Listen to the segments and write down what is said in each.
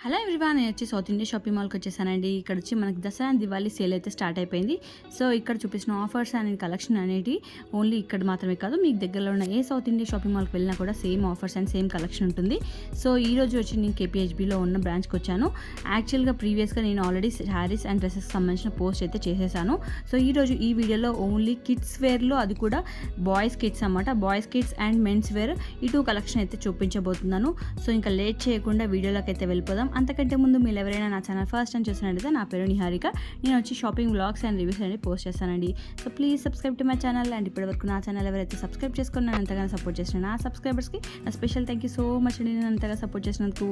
Hello everyone, నేను వచ్చి south India shopping మాల్కి వచ్చేసానండి. ఇక్కడ వచ్చి మనకి దసరా దివాళీ సేల్ అయితే స్టార్ట్ అయిపోయింది. సో ఇక్కడ చూపించిన ఆఫర్స్ అనే కలెక్షన్ అనేది ఓన్లీ ఇక్కడ మాత్రమే కాదు, మీకు దగ్గరలో ఉన్న ఏ సౌత్ ఇండియా షాపింగ్ మాల్కి వెళ్ళినా కూడా same offers and same collection ఉంటుంది. సో ఈ రోజు వచ్చి నేను కేపీహెచ్బీలో ఉన్న బ్రాంచ్కి వచ్చాను. యాక్చువల్గా ప్రీవియస్గా నేను ఆల్రెడీ శారీస్ అండ్ డ్రెస్సెస్కి సంబంధించిన పోస్ట్ అయితే చేసేసాను. సో ఈరోజు ఈ వీడియోలో ఓన్లీ కిడ్స్ వేర్లో, అది కూడా బాయ్స్ కిడ్స్ అన్నమాట, boys kids and mens wear ఈ టూ కలెక్షన్ అయితే చూపించబోతున్నాను. సో ఇంకా లేట్ చేయకుండా వీడియోలోకి అయితే వెళ్ళిపోదాం. అంతకంటే ముందు మీరు ఎవరైనా నా ఛానల్ ఫస్ట్ టైం చూసినట్లయితే, నా పేరు నిహారిక. నేను వచ్చి షాపింగ్ వ్లాగ్స్ అండ్ రివ్యూస్ అనేది పోస్ట్ చేస్తానండి. So please subscribe to my channel. And ఇప్పటివరకు నా ఛానల్ ఎవరైతే సబ్స్క్రైబ్ చేసుకుని నన్ను ఎంతగానో సపోర్ట్ చేసిన నా సబ్స్క్రైబర్స్కి నా special thank you so much అండి, నేను అంతగా సపోర్ట్ చేసినందుకు.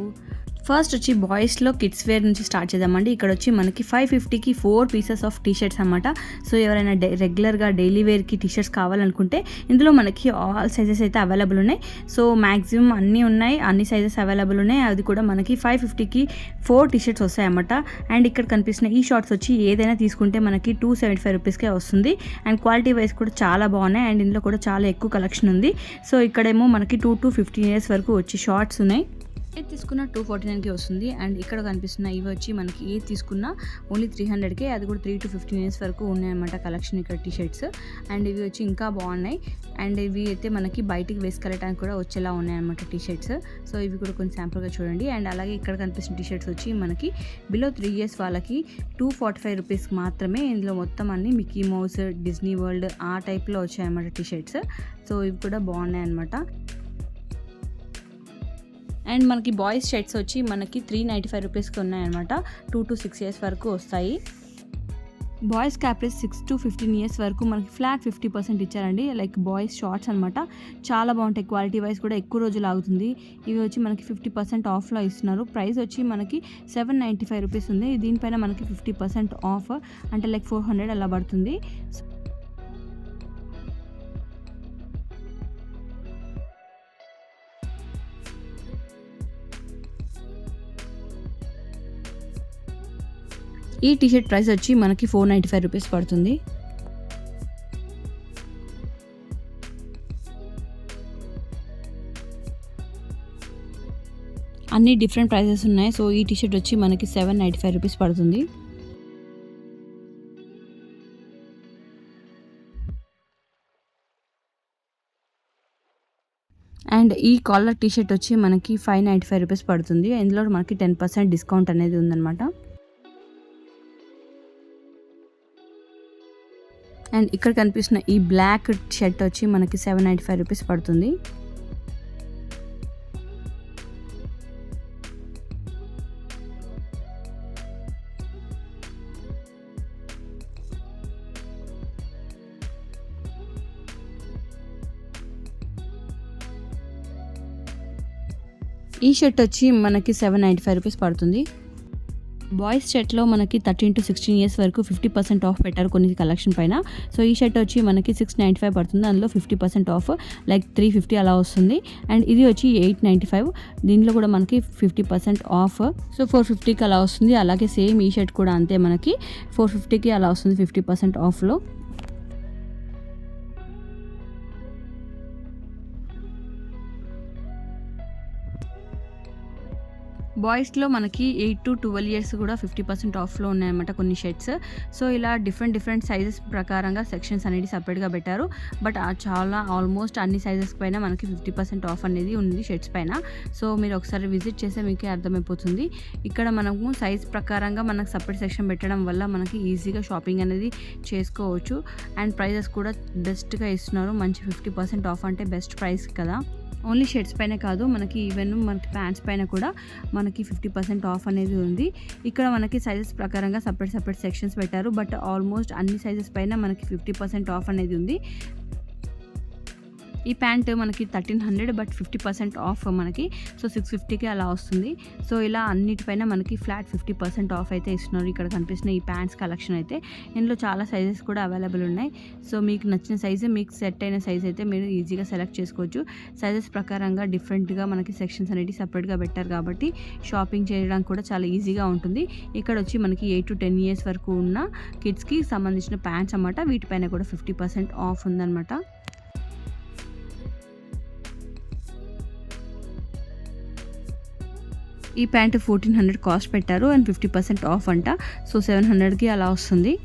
ఫస్ట్ వచ్చి బాయ్స్లో కిడ్స్ వేర్ నుంచి స్టార్ట్ చేద్దామండి. ఇక్కడ వచ్చి మనకి 550కి 4 పీసెస్ ఆఫ్ టీషర్ట్స్ అనమాట. సో ఎవరైనా రెగ్యులర్గా డైలీ వేర్కి టీషర్ట్స్ కావాలనుకుంటే ఇందులో మనకి ఆల్ సైజెస్ అయితే అవైలబుల్ ఉన్నాయి. సో మ్యాక్సిమం అన్నీ ఉన్నాయి, అన్ని సైజెస్ అవైలబుల్ ఉన్నాయి. అది కూడా మనకి 550కి 4 టీషర్ట్స్ వస్తాయన్నమాట. అండ్ ఇక్కడ కనిపిస్తున్న ఈ షార్ట్స్ వచ్చి ఏదైనా తీసుకుంటే మనకి 275 రూపీస్కే వస్తుంది. అండ్ క్వాలిటీ వైజ్ కూడా చాలా బాగున్నాయి. అండ్ ఇందులో కూడా చాలా ఎక్కువ కలెక్షన్ ఉంది. సో ఇక్కడేమో మనకి 2 to 15 years వరకు వచ్చి షార్ట్స్ ఉన్నాయి. ఏది తీసుకున్న 249కి వస్తుంది. అండ్ ఇక్కడ కనిపిస్తున్న ఇవి వచ్చి మనకి ఏది తీసుకున్నా ఓన్లీ 300కే, అది కూడా 3 to 15 years వరకు ఉన్నాయన్నమాట కలెక్షన్ ఇక్కడ టీషర్ట్స్. అండ్ ఇవి వచ్చి ఇంకా బాగున్నాయి. అండ్ ఇవి అయితే మనకి బయటికి వేసుకెళ్ళడానికి కూడా వచ్చేలా ఉన్నాయన్నమాట టీషర్ట్స్. సో ఇవి కూడా కొంచెం శాంపుల్గా చూడండి. అండ్ అలాగే ఇక్కడ కనిపిస్తున్న టీషర్ట్స్ వచ్చి మనకి బిలో 3 years వాళ్ళకి 245 రూపీస్ మాత్రమే. ఇందులో మొత్తం అన్ని మిక్కీ మౌస్, డిజ్నీ వరల్డ్ ఆ టైప్లో వచ్చాయన్నమాట టీషర్ట్స్. సో ఇవి కూడా బాగున్నాయి అన్నమాట. అండ్ మనకి బాయ్స్ షర్ట్స్ వచ్చి మనకి 395 రూపీస్కి ఉన్నాయన్నమాట. 2 to 6 years వరకు వస్తాయి. బాయ్స్ క్యాప్రీస్ 6 to 15 years వరకు మనకి ఫ్లాట్ 50% ఇచ్చారండి. లైక్ బాయ్స్ షార్ట్స్ అనమాట, చాలా బాగుంటాయి. క్వాలిటీ వైజ్ కూడా ఎక్కువ రోజులు ఆగుతుంది. ఇవి వచ్చి మనకి 50% ఆఫ్లో ఇస్తున్నారు. ప్రైస్ వచ్చి మనకి 795 రూపీస్ ఉంది. దీనిపైన మనకి 50% ఆఫ్ అంటే లైక్ 400 అలా పడుతుంది. ఈ టీషర్ట్ ప్రైస్ వచ్చి మనకి 495 రూపీస్ పడుతుంది. అన్ని డిఫరెంట్ ప్రైజెస్ ఉన్నాయి. సో ఈ టీషర్ట్ వచ్చి మనకి 795 రూపీస్ పడుతుంది. అండ్ ఈ కాలర్ టీషర్ట్ వచ్చి మనకి 595 రూపీస్ పడుతుంది. ఇందులో మనకి 10% డిస్కౌంట్ అనేది ఉందన్నమాట. అండ్ ఇక్కడ కనిపిస్తున్న ఈ బ్లాక్ షర్ట్ వచ్చి మనకి 795 రూపీస్ పడుతుంది. ఈ షర్ట్ వచ్చి మనకి 795 రూపీస్ పడుతుంది. బాయ్స్ షర్ట్లో మనకి 13 to 16 years వరకు 50% ఆఫ్ పెట్టారు కొన్ని కలెక్షన్ పైన. సో ఈ షర్ట్ వచ్చి మనకి 695 పడుతుంది. అందులో 50% ఆఫ్ లైక్ 350 అలా వస్తుంది. అండ్ ఇది వచ్చి 895, దీనిలో కూడా మనకి 50% ఆఫ్. సో 450కి అలా వస్తుంది. అలాగే సేమ్ ఈ షర్ట్ కూడా అంతే, మనకి 450కి అలా వస్తుంది 50% ఆఫ్లో. బాయ్స్లో మనకి 8 to 12 years కూడా 50% ఆఫ్లో ఉన్నాయన్నమాట కొన్ని షర్ట్స్. సో ఇలా డిఫరెంట్ సైజెస్ ప్రకారంగా సెక్షన్స్ అనేది సపరేట్గా పెట్టారు. బట్ చాలా ఆల్మోస్ట్ అన్ని సైజెస్ పైన మనకి 50% ఆఫ్ అనేది ఉంది షర్ట్స్ పైన. సో మీరు ఒకసారి విజిట్ చేస్తే మీకే అర్థమైపోతుంది. ఇక్కడ మనము సైజ్ ప్రకారంగా మనకు సపరేట్ సెక్షన్ పెట్టడం వల్ల మనకి ఈజీగా షాపింగ్ అనేది చేసుకోవచ్చు. అండ్ ప్రైజెస్ కూడా బెస్ట్గా ఇస్తున్నారు. మంచి 50% ఆఫ్ అంటే బెస్ట్ ప్రైస్ కదా. ఓన్లీ షర్ట్స్ పైన కాదు, మనకి ఈవెన్ మనకి ప్యాంట్స్ పైన కూడా మనకి 50% ఆఫ్ అనేది ఉంది. ఇక్కడ మనకి సైజెస్ ప్రకారంగా సపరేట్ సెక్షన్స్ పెట్టారు. బట్ ఆల్మోస్ట్ అన్ని సైజెస్ పైన మనకి 50% ఆఫ్ అనేది ఉంది. ఈ ప్యాంట్ మనకి 1300, బట్ 50% ఆఫ్ మనకి సో 650కి అలా వస్తుంది. సో ఇలా అన్నిటిపైన మనకి ఫ్లాట్ 50% ఆఫ్ అయితే ఇస్తున్నారు. ఇక్కడ కనిపిస్తున్న ఈ ప్యాంట్స్ కలెక్షన్ అయితే ఇందులో చాలా సైజెస్ కూడా అవైలబుల్ ఉన్నాయి. సో మీకు నచ్చిన సైజు, మీకు సెట్ అయిన సైజ్ అయితే మీరు ఈజీగా సెలెక్ట్ చేసుకోవచ్చు. సైజెస్ ప్రకారంగా డిఫరెంట్గా మనకి సెక్షన్స్ అనేవి సపరేట్గా పెట్టారు కాబట్టి షాపింగ్ చేయడానికి కూడా చాలా ఈజీగా ఉంటుంది. ఇక్కడ వచ్చి మనకి 8 to 10 years వరకు ఉన్న కిడ్స్కి సంబంధించిన ప్యాంట్స్ అన్నమాట. వీటిపైన కూడా 50% ఆఫ్ ఉందన్నమాట. ఈ ప్యాంట్ 1400 కాస్ట్ పెట్టారు అండ్ 50% ఆఫ్ అంట. సో 700కి అలా వస్తుంది.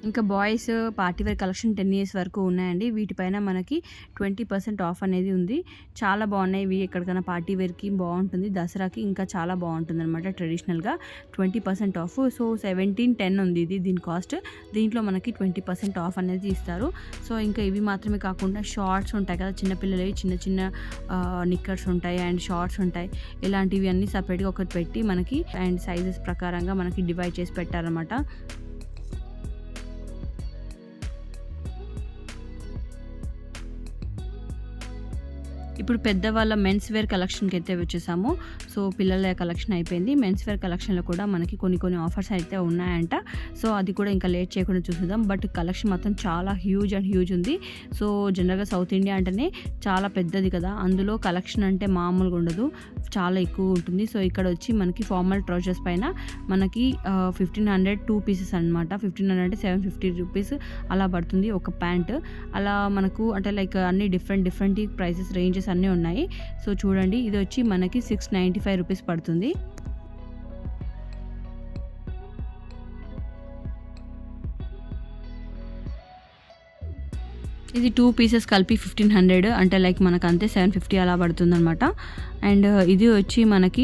ఇంకా boys party wear collection 10 years వరకు ఉన్నాయండి. వీటిపైన మనకి 20% ఆఫ్ అనేది ఉంది. చాలా బాగున్నాయి ఇవి. ఎక్కడికైనా పార్టీ వేర్కి బాగుంటుంది, దసరాకి ఇంకా చాలా బాగుంటుంది అనమాట. ట్రెడిషనల్గా 20% ఆఫ్. సో 1710 ఉంది దీని కాస్ట్. దీంట్లో మనకి 20% ఆఫ్ అనేది ఇస్తారు. సో ఇంకా ఇవి మాత్రమే కాకుండా షార్ట్స్ ఉంటాయి కదా, చిన్నపిల్లలవి చిన్న చిన్న నిక్కర్స్ ఉంటాయి అండ్ షార్ట్స్ ఉంటాయి. ఇలాంటివి అన్నీ సపరేట్గా ఒకటి పెట్టి మనకి అండ్ సైజెస్ ప్రకారంగా మనకి డివైడ్ చేసి పెట్టారనమాట. ఇప్పుడు పెద్దవాళ్ళ మెన్స్ వేర్ కలెక్షన్కి అయితే వచ్చేసాము. సో పిల్లల కలెక్షన్ అయిపోయింది. మెన్స్ వేర్ కలెక్షన్లో కూడా మనకి కొన్ని ఆఫర్స్ అయితే ఉన్నాయంట. సో అది కూడా ఇంకా లేట్ చేయకుండా చూద్దాం. బట్ కలెక్షన్ మాత్రం చాలా హ్యూజ్ ఉంది. సో జనరల్గా సౌత్ ఇండియా అంటేనే చాలా పెద్దది కదా, అందులో కలెక్షన్ అంటే మామూలుగా ఉండదు, చాలా ఎక్కువ ఉంటుంది. సో ఇక్కడ వచ్చి మనకి ఫార్మల్ ట్రౌజర్స్ పైన మనకి 1500 2 పీసెస్ అనమాట. 1500 అంటే 750 రూపీస్ అలా పడుతుంది ఒక ప్యాంట్. అలా మనకు అంటే లైక్ అన్ని డిఫరెంట్ ప్రైసెస్ రేంజెస్ అన్నీ ఉన్నాయి. సో చూడండి, ఇది వచ్చి మనకి 695 రూపీస్ పడుతుంది. ఇది 2 పీసెస్ కలిపి 1500 అంటే లైక్ మనకు అంతే 750 అలా పడుతుంది అనమాట. అండ్ ఇది వచ్చి మనకి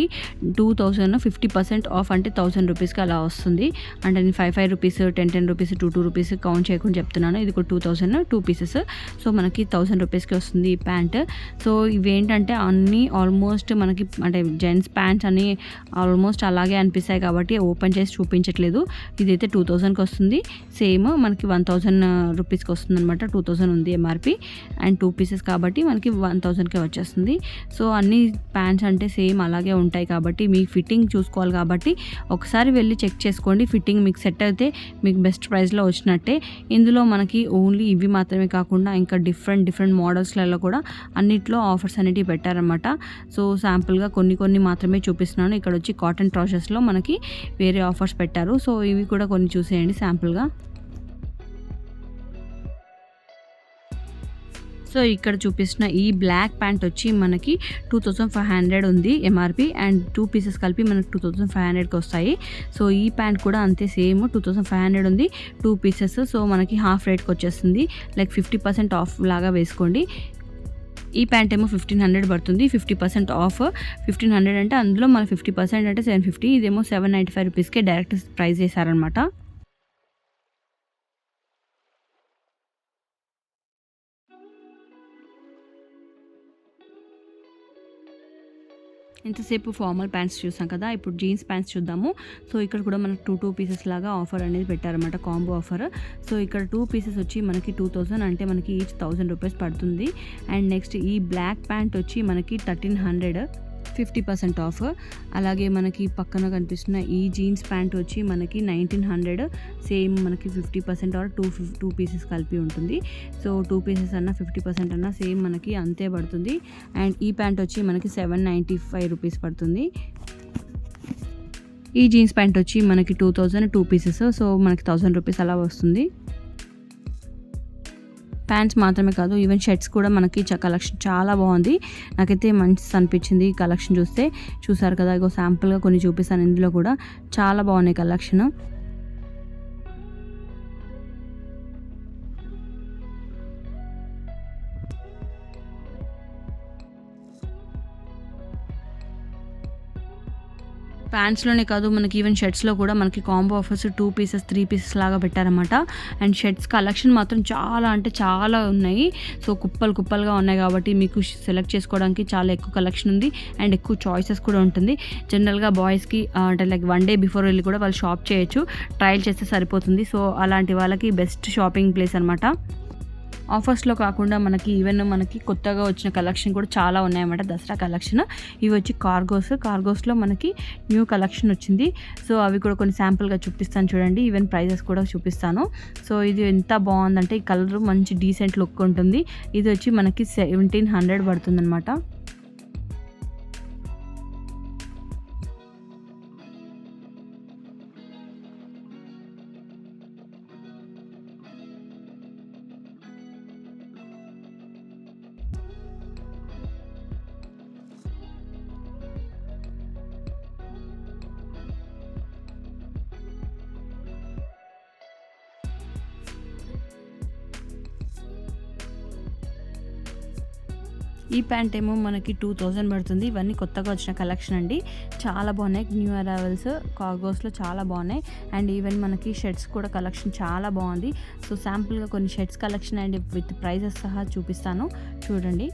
2000 50% ఆఫ్ అంటే 1000 రూపీస్కి అలా వస్తుంది. అంటే నేను 5 రూపీస్ 10 రూపీస్ 2 రూపీస్ కౌంట్ చేయకుండా చెప్తున్నాను. ఇది కూడా 2000 2 పీసెస్. సో మనకి 1000 రూపీస్కి వస్తుంది ఈ ప్యాంట్. సో ఇవేంటంటే అన్నీ ఆల్మోస్ట్ మనకి అంటే జెంట్స్ ప్యాంట్స్ అన్నీ ఆల్మోస్ట్ అలాగే అనిపిస్తాయి కాబట్టి ఓపెన్ చేసి చూపించట్లేదు. ఇదైతే 2000కి వస్తుంది. సేమ్ మనకి 1000 రూపీస్కి వస్తుంది అనమాట. 2000 ఉంది ఎంఆర్పి అండ్ 2 పీసెస్ కాబట్టి మనకి 1000కే వచ్చేస్తుంది. సో అన్ని ప్యాంట్స్ అంటే సేమ్ అలాగే ఉంటాయి కాబట్టి మీ ఫిట్టింగ్ చూసుకోవాలి కాబట్టి ఒకసారి వెళ్ళి చెక్ చేసుకోండి. ఫిట్టింగ్ మీకు సెట్ అయితే మీకు బెస్ట్ ప్రైస్లో వచ్చినట్టే. ఇందులో మనకి ఓన్లీ ఇవి మాత్రమే కాకుండా ఇంకా డిఫరెంట్ మోడల్స్లలో కూడా అన్నిట్లో ఆఫర్స్ అనేవి పెట్టారనమాట. సో శాంపుల్గా కొన్ని మాత్రమే చూపిస్తున్నాను. ఇక్కడ వచ్చి కాటన్ ట్రౌజర్స్లో మనకి వేరే ఆఫర్స్ పెట్టారు. సో ఇవి కూడా కొన్ని చూసేయండి శాంపుల్గా. సో ఇక్కడ చూపిస్తున్న ఈ బ్లాక్ ప్యాంట్ వచ్చి మనకి 2500 ఉంది ఎంఆర్పి అండ్ 2 పీసెస్ కలిపి మనకి 2500కి వస్తాయి. సో ఈ ప్యాంట్ కూడా అంతే సేమ్ 2500 ఉంది, 2 పీసెస్. సో మనకి హాఫ్ రేట్కి వచ్చేస్తుంది, లైక్ 50% ఆఫ్ లాగా వేసుకోండి. ఈ ప్యాంట్ ఏమో 1500 పడుతుంది, 50% ఆఫ్. 1500 అంటే అందులో మన 50% అంటే 750. ఇదేమో 795 రూపీస్కే డైరెక్ట్ ప్రైస్ చేశారనమాట. ఇంతసేపు ఫార్మల్ ప్యాంట్స్ చూసాం కదా, ఇప్పుడు జీన్స్ ప్యాంట్స్ చూద్దాము. సో ఇక్కడ కూడా మనకు 2 పీసెస్ లాగా ఆఫర్ అనేది పెట్టారన్నమాట, కాంబో ఆఫర్. సో ఇక్కడ 2 పీసెస్ వచ్చి మనకి 2000 అంటే మనకి ఈచ్ 1000 రూపీస్ పడుతుంది. అండ్ నెక్స్ట్ ఈ బ్లాక్ ప్యాంట్ వచ్చి మనకి 1300, 50% ఆఫ్. అలాగే మనకి పక్కన కనిపిస్తున్న ఈ జీన్స్ ప్యాంట్ వచ్చి మనకి 1900, సేమ్ మనకి 50% ఆర్ 2 పీసెస్ కలిపి ఉంటుంది. సో 2 పీసెస్ అన్నా 50% అన్నా సేమ్ మనకి అంతే పడుతుంది. అండ్ ఈ ప్యాంట్ వచ్చి మనకి 795 రూపీస్ పడుతుంది. ఈ జీన్స్ ప్యాంట్ వచ్చి మనకి 2000, 2 పీసెస్. సో మనకి 1000 రూపీస్ అలా వస్తుంది. ప్యాంట్స్ మాత్రమే కాదు, ఈవెన్ షర్ట్స్ కూడా మనకి కలెక్షన్ చాలా బాగుంది. నాకైతే మంచి అనిపించింది ఈ కలెక్షన్ చూస్తే. చూసారు కదా, ఇగో శాంపుల్గా కొన్ని చూపిస్తాను. ఇందులో కూడా చాలా బాగున్నాయి కలెక్షన్. ప్యాంట్స్లోనే కాదు, మనకి ఈవెన్ షర్ట్స్లో కూడా మనకి కాంబో ఆఫర్స్ 2 పీసెస్ 3 పీసెస్ లాగా పెట్టారన్నమాట. అండ్ షర్ట్స్ కలెక్షన్ మాత్రం చాలా అంటే చాలా ఉన్నాయి. సో కుప్పలుగా ఉన్నాయి కాబట్టి మీకు సెలెక్ట్ చేసుకోవడానికి చాలా ఎక్కువ కలెక్షన్ ఉంది అండ్ ఎక్కువ చాయిసెస్ కూడా ఉంటుంది. జనరల్గా బాయ్స్కి అంటే లైక్ 1 డే బిఫోర్ వెళ్ళి కూడా వాళ్ళు షాప్ చేయొచ్చు, ట్రయల్ చేస్తే సరిపోతుంది. సో అలాంటి వాళ్ళకి బెస్ట్ షాపింగ్ ప్లేస్ అనమాట. ఆఫర్స్లో కాకుండా మనకి ఈవెన్ మనకి కొత్తగా వచ్చిన కలెక్షన్ కూడా చాలా ఉన్నాయన్నమాట, దసరా కలెక్షన్. ఇవి వచ్చి కార్గోస్లో మనకి న్యూ కలెక్షన్ వచ్చింది. సో అవి కూడా కొన్ని శాంపుల్గా చూపిస్తాను చూడండి. ఈవెన్ ప్రైజెస్ కూడా చూపిస్తాను. సో ఇది ఎంత బాగుందంటే ఈ కలర్ మంచి డీసెంట్ లుక్ ఉంటుంది. ఇది వచ్చి మనకి 1700 పడుతుంది అనమాట. ఈ ప్యాంట్ ఏమో మనకి 2000 పడుతుంది. ఇవన్నీ కొత్తగా వచ్చిన కలెక్షన్ అండి. చాలా బాగున్నాయి. న్యూ అరైవల్స్ కార్గోస్లో చాలా బాగున్నాయి. అండ్ ఈవెన్ మనకి షర్ట్స్ కూడా కలెక్షన్ చాలా బాగుంది. సో శాంపుల్గా కొన్ని shirts collection and with prices సహా చూపిస్తాను, చూడండి.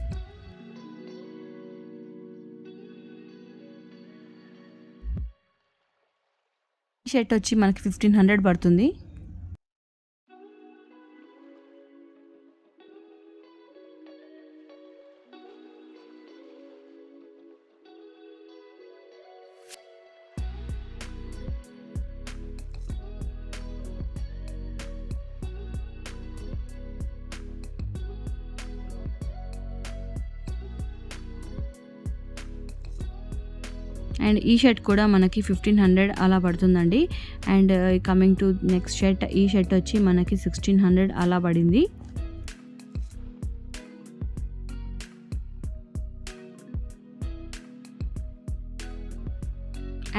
ఈ షర్ట్ వచ్చి మనకి 1500 పడుతుంది. అండ్ ఈ షర్ట్ కూడా మనకి 1500 అలా పడుతుందండి. And coming to next shirt, ఈ షర్ట్ వచ్చి మనకి 1600 అలా పడింది.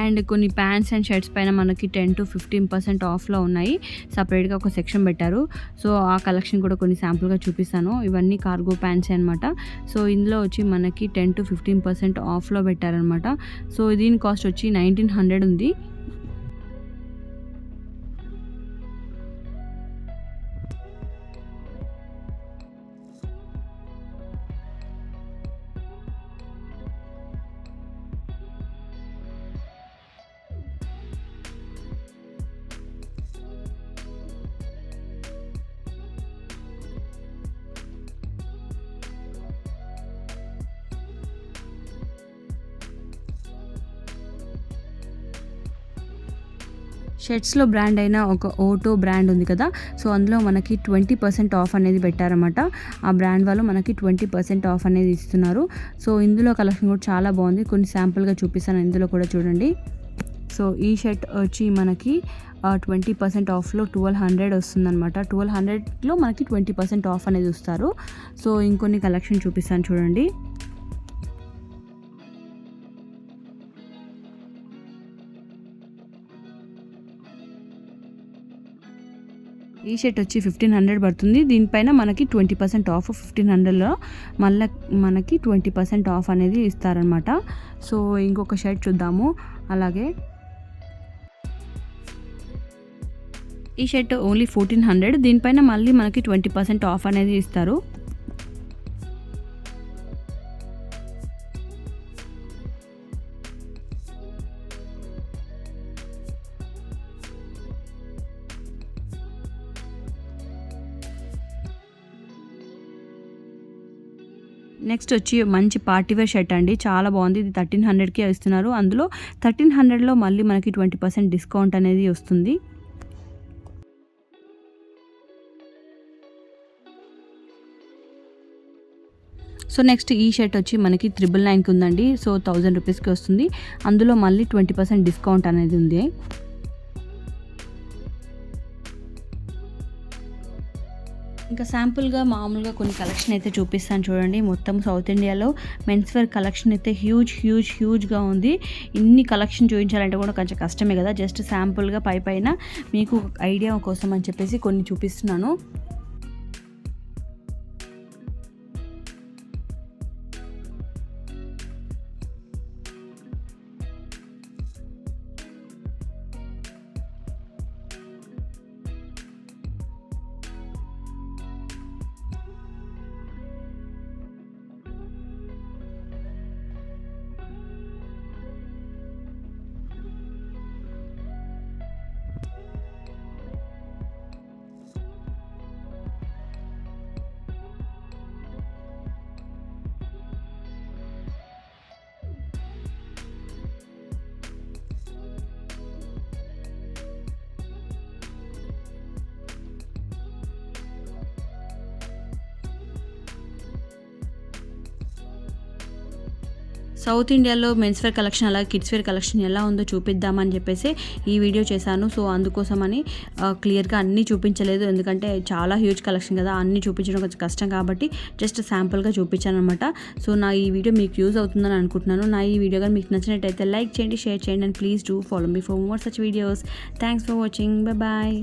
అండ్ కొన్ని ప్యాంట్స్ అండ్ షర్ట్స్ పైన మనకి 10 to 15% ఆఫ్లో ఉన్నాయి. సపరేట్గా ఒక సెక్షన్ పెట్టారు. సో ఆ కలెక్షన్ కూడా కొన్ని శాంపుల్గా చూపిస్తాను. ఇవన్నీ కార్గో ప్యాంట్స్ అనమాట. సో ఇందులో వచ్చి మనకి 10 to 15% ఆఫ్లో పెట్టారనమాట. సో దీని కాస్ట్ వచ్చి 1900 ఉంది. షర్ట్స్లో బ్రాండ్ అయిన ఒక ఓటో బ్రాండ్ ఉంది కదా, సో అందులో మనకి 20% ఆఫ్ అనేది పెట్టారన్నమాట. ఆ బ్రాండ్ వాళ్ళు మనకి 20% ఆఫ్ అనేది ఇస్తున్నారు. సో ఇందులో కలెక్షన్ కూడా చాలా బాగుంది. కొన్ని శాంపుల్గా చూపిస్తాను, ఇందులో కూడా చూడండి. సో ఈ షర్ట్ వచ్చి మనకి 20% ఆఫ్లో 1200 వస్తుందన్నమాట. 1200లో మనకి 20% ఆఫ్ అనేది ఇస్తారు. సో ఇంకొన్ని కలెక్షన్ చూపిస్తాను చూడండి. ఈ షర్ట్ వచ్చి 1500 పడుతుంది. దీనిపైన మనకి 20% ఆఫ్, 1500లో మళ్ళీ మనకి 20% ఆఫ్ అనేది ఇస్తారనమాట. సో ఇంకొక షర్ట్ చూద్దాము. అలాగే ఈ షర్ట్ ఓన్లీ 1400, దీనిపైన మళ్ళీ మనకి 20% ఆఫ్ అనేది ఇస్తారు. నెక్స్ట్ వచ్చి మంచి పార్టీవేర్ షర్ట్ అండి, చాలా బాగుంది. ఇది 1300కే ఇస్తున్నారు. అందులో 1300లో మళ్ళీ మనకి 20% డిస్కౌంట్ అనేది వస్తుంది. సో నెక్స్ట్ ఈ షర్ట్ వచ్చి మనకి 999కి ఉందండి. సో 1000 రూపీస్కి వస్తుంది. అందులో మళ్ళీ 20% డిస్కౌంట్ అనేది ఉంది. ఇంకా శాంపుల్గా మామూలుగా కొన్ని కలెక్షన్ అయితే చూపిస్తాను చూడండి. మొత్తం సౌత్ ఇండియాలో మెన్స్ వేర్ కలెక్షన్ అయితే హ్యూజ్గా ఉంది. ఇన్ని కలెక్షన్ చూపించాలంటే కూడా కొంచెం కష్టమే కదా. జస్ట్ శాంపుల్గా పైన మీకు ఐడియా కోసం అని చెప్పేసి కొన్ని చూపిస్తున్నాను. సౌత్ ఇండియాలో మెన్స్ వేర్ కలెక్షన్ అలాగే కిడ్స్ వేర్ కలెక్షన్ ఎలా ఉందో చూపిద్దామని చెప్పేసి ఈ వీడియో చేశాను. సో అందుకోసమని క్లియర్గా అన్నీ చూపించలేదు, ఎందుకంటే చాలా హ్యూజ్ కలెక్షన్ కదా, అన్నీ చూపించడం కొంచెం కష్టం కాబట్టి జస్ట్ శాంపుల్గా చూపించాను అనమాట. సో నా ఈ వీడియో మీకు యూజ్ అవుతుందని అనుకుంటున్నాను. నా ఈ వీడియో కానీ మీకు నచ్చినట్టయితే లైక్ చేయండి, షేర్ చేయండి, and please do follow me for more such videos. Thanks for watching. Bye.